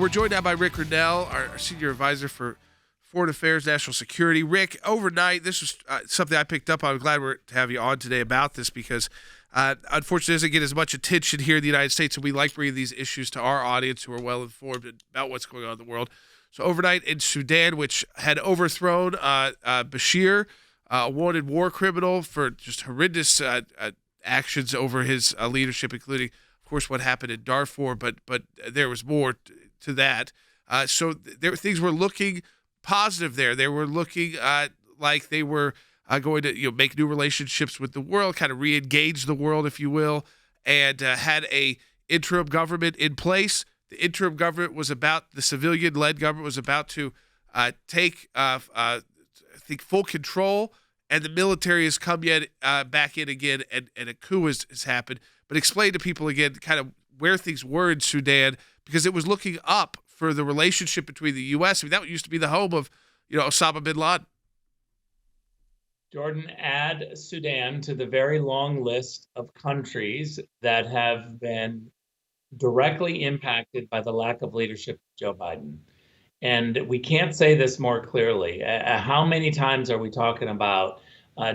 we're joined now by Rick Grenell, our Senior Advisor for Foreign Affairs, National Security. Rick, overnight, this was something I picked up on. I'm glad to have you on today about this because unfortunately it doesn't get as much attention here in the United States, and we like bringing these issues to our audience who are well informed about what's going on in the world. So overnight in Sudan, which had overthrown Bashir, a wanted war criminal for just horrendous actions over his leadership, including, of course, what happened in Darfur, but there was more to that. So things were looking positive there. They were looking like they were going to make new relationships with the world, kind of re-engage the world, if you will, and had a interim government in place. The interim government was the civilian-led government was about to take, I think, full control, and the military has come back in again, and a coup has happened. But explain to people again kind of where things were in Sudan, because it was looking up for the relationship between the U.S. I mean, that used to be the home of, Osama bin Laden. Jordan, add Sudan to the very long list of countries that have been directly impacted by the lack of leadership of Joe Biden. And we can't say this more clearly. How many times are we talking about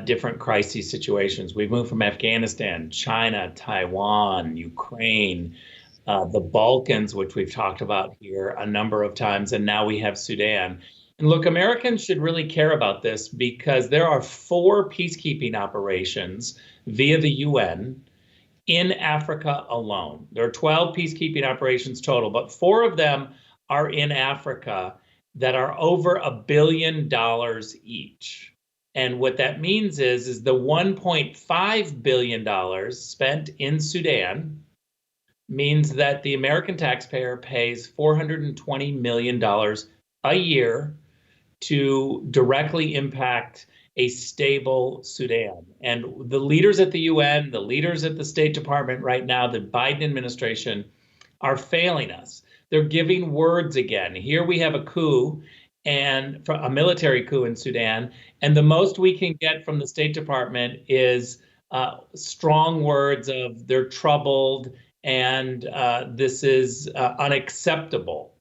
different crisis situations? We've moved from Afghanistan, China, Taiwan, Ukraine, the Balkans, which we've talked about here a number of times, and now we have Sudan. And look, Americans should really care about this because there are 4 peacekeeping operations via the UN in Africa alone. There are 12 peacekeeping operations total, but 4 of them are in Africa that are over $1 billion each. And what that means is the $1.5 billion spent in Sudan means that the American taxpayer pays $420 million a year to directly impact a stable Sudan. And the leaders at the UN, the leaders at the State Department right now, the Biden administration, are failing us. They're giving words again. Here we have a coup, and a military coup in Sudan, and the most we can get from the State Department is strong words of they're troubled and this is unacceptable.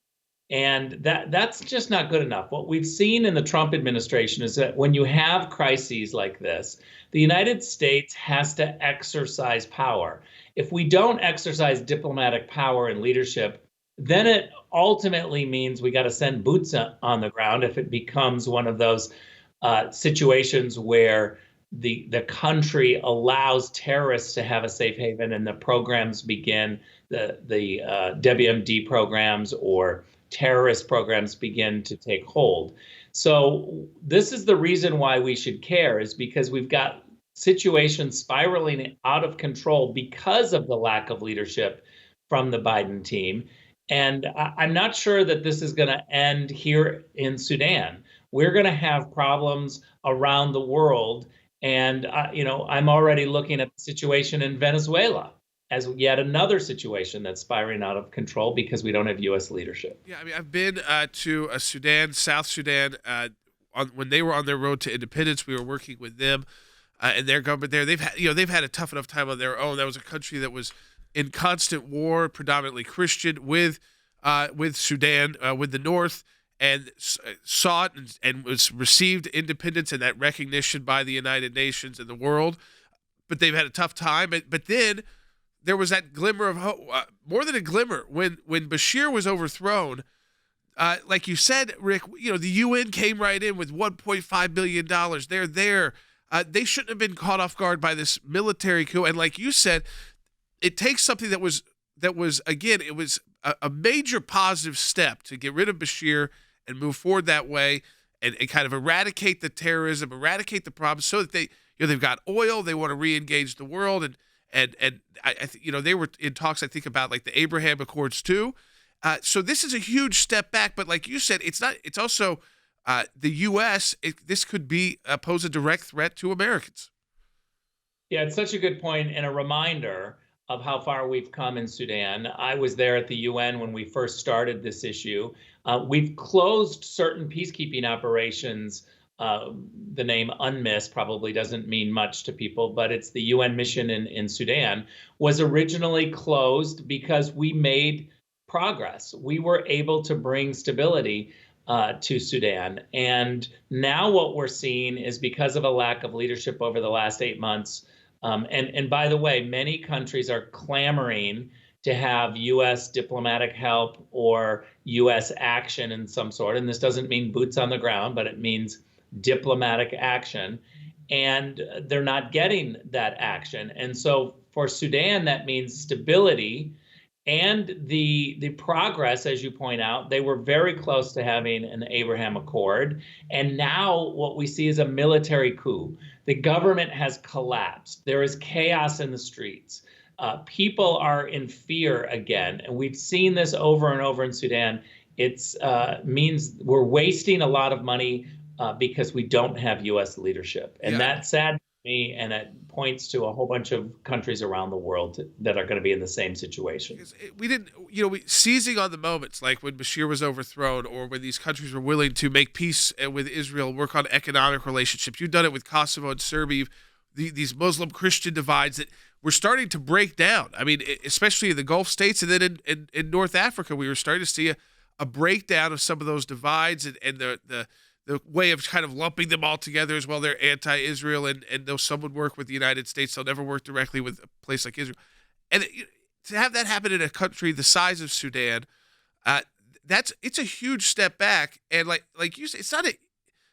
And that's just not good enough. What we've seen in the Trump administration is that when you have crises like this, the United States has to exercise power. If we don't exercise diplomatic power and leadership, then it ultimately means we got to send boots on the ground if it becomes one of those situations where the country allows terrorists to have a safe haven and the programs begin, the WMD programs or terrorist programs begin to take hold. So this is the reason why we should care, is because we've got situations spiraling out of control because of the lack of leadership from the Biden team. And I'm not sure that this is going to end here in Sudan. We're going to have problems around the world. And, I'm already looking at the situation in Venezuela as yet another situation that's spiraling out of control because we don't have U.S. leadership. Yeah, I mean, I've been to Sudan, South Sudan, when they were on their road to independence. We were working with them and their government there. They've had a tough enough time on their own. That was a country that was in constant war, predominantly Christian, with Sudan, with the North, and sought and was received independence and that recognition by the United Nations and the world. But they've had a tough time. But then there was that glimmer of hope, more than a glimmer, when Bashir was overthrown. Like you said, Rick, the UN came right in with $1.5 billion. They're there. They shouldn't have been caught off guard by this military coup. And like you said, it takes something that was again, it was a major positive step to get rid of Bashir and move forward that way and kind of eradicate the terrorism, eradicate the problems, so that they've got oil, they want to re-engage the world, and I think they were in talks, I think, about like the Abraham Accords too. So this is a huge step back, but like you said, it's not. It's also the U.S. This could pose a direct threat to Americans. Yeah, it's such a good point and a reminder of how far we've come in Sudan. I was there at the UN when we first started this issue. We've closed certain peacekeeping operations. The name UNMISS probably doesn't mean much to people, but it's the UN mission in Sudan, was originally closed because we made progress. We were able to bring stability to Sudan. And now what we're seeing is, because of a lack of leadership over the last 8 months, and by the way, many countries are clamoring to have U.S. diplomatic help or U.S. action in some sort. And this doesn't mean boots on the ground, but it means diplomatic action. And they're not getting that action. And so for Sudan, that means stability and the progress. As you point out, they were very close to having an Abraham Accord. And now what we see is a military coup. The government has collapsed. There is chaos in the streets. People are in fear again. And we've seen this over and over in Sudan. It means we're wasting a lot of money because we don't have U.S. leadership. And that's sad to me, and it points to a whole bunch of countries around the world that are going to be in the same situation. We didn't, seizing on the moments, like when Bashir was overthrown, or when these countries were willing to make peace with Israel, work on economic relationships. You've done it with Kosovo and Serbia, these Muslim-Christian divides that we're starting to break down. I mean, especially in the Gulf states, and then in North Africa, we were starting to see a breakdown of some of those divides, and the way of kind of lumping them all together as well. They're anti-Israel, and though some would work with the United States, they'll never work directly with a place like Israel. And to have that happen in a country the size of Sudan, it's a huge step back. And like you say, it's not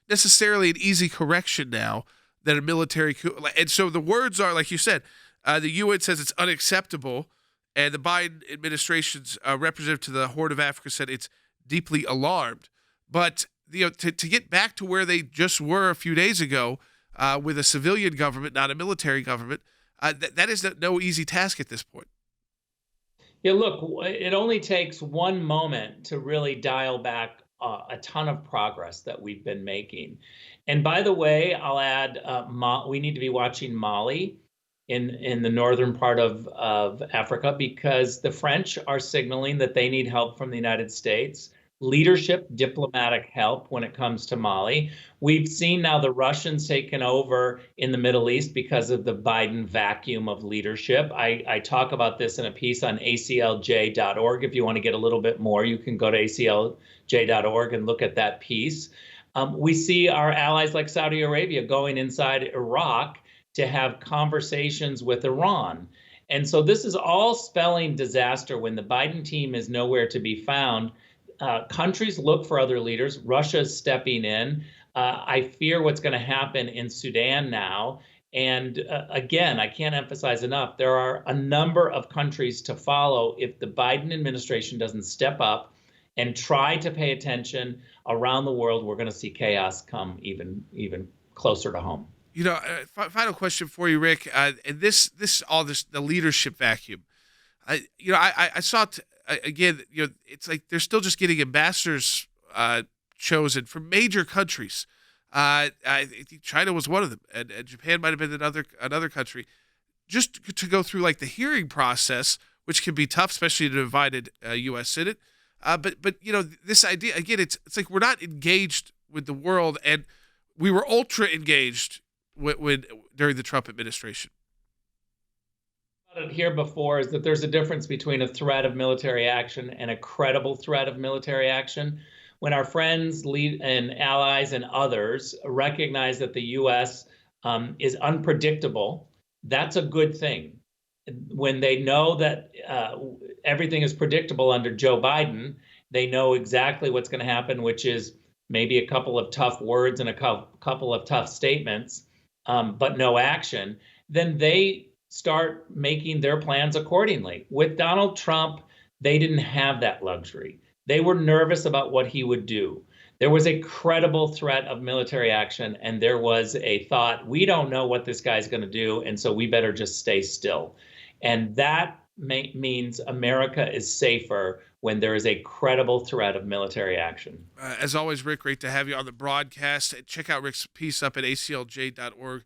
necessarily an easy correction now that a military coup. And so the words are, like you said, the UN says it's unacceptable, and the Biden administration's representative to the Horn of Africa said it's deeply alarmed. But to get back to where they just were a few days ago with a civilian government, not a military government, that is no easy task at this point. Yeah, look, it only takes one moment to really dial back a ton of progress that we've been making. And by the way, I'll add, we need to be watching Mali in the northern part of Africa, because the French are signaling that they need help from the United States. Leadership, diplomatic help when it comes to Mali. We've seen now the Russians taken over in the Middle East because of the Biden vacuum of leadership. I talk about this in a piece on ACLJ.org. If you want to get a little bit more, you can go to ACLJ.org and look at that piece. We see our allies like Saudi Arabia going inside Iraq to have conversations with Iran. And so this is all spelling disaster when the Biden team is nowhere to be found. Countries look for other leaders. Russia's stepping in. I fear what's going to happen in Sudan now. And again, I can't emphasize enough, there are a number of countries to follow if the Biden administration doesn't step up and try to pay attention around the world. We're going to see chaos come even closer to home. Final question for you, Rick. And the leadership vacuum. I saw again, it's like they're still just getting ambassadors chosen from major countries. I think China was one of them, and Japan might have been another country, just to go through like the hearing process, which can be tough, especially in a divided U.S. Senate. But this idea again, it's like we're not engaged with the world, and we were ultra engaged during the Trump administration. Here before is that there's a difference between a threat of military action and a credible threat of military action. When our friends, and allies and others recognize that the U.S. Is unpredictable, that's a good thing. When they know that everything is predictable under Joe Biden, they know exactly what's going to happen, which is maybe a couple of tough words and a couple of tough statements, but no action. Then they start making their plans accordingly. With Donald Trump, they didn't have that luxury. They were nervous about what he would do. There was a credible threat of military action, and there was a thought, we don't know what this guy's going to do, and so we better just stay still. And that means America is safer when there is a credible threat of military action. As always, Rick, great to have you on the broadcast. Check out Rick's piece up at aclj.org.